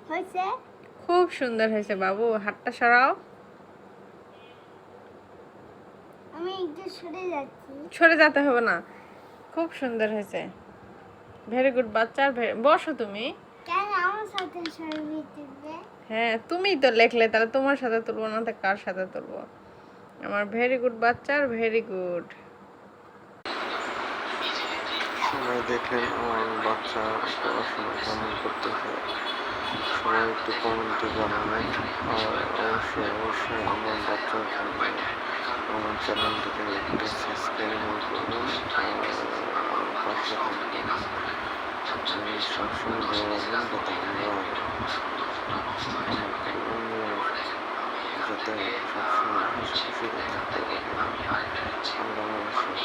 হয়েছে? খুব সুন্দর হয়েছে বাবু, হাতটা সরাও। আমি একটু সরে যাচ্ছি। সরে যেতে হবে না, খুব সুন্দর হয়েছে। ভেরি গুড বাচ্চা। বসো তুমি। কেন আমার সাথে ছবি তুলবে? হ্যাঁ, তুমিই তো লেখলে, তাহলে তোমার সাথে তুলবো না তো কার সাথে তুলবো? আমার ভেরি গুড বাচ্চার ভেরি গুড। সবাই দেখেন আমার বাচ্চা পড়াশোনা কেমন করতেছে, সবাই একটু কমেন্টে জানাবেন। আর অবশ্যই আমার বাচ্চার জন্য আমার চ্যানেলটিকে একটু সাবস্ক্রাইব করবেন আর পাশে থাকবেন। আমি সবসময় দোয়া রাখবেন যাতে আমরা যাতে সবসময় হাসি খুশিতে থাকতে পারি। আমরা মানুষের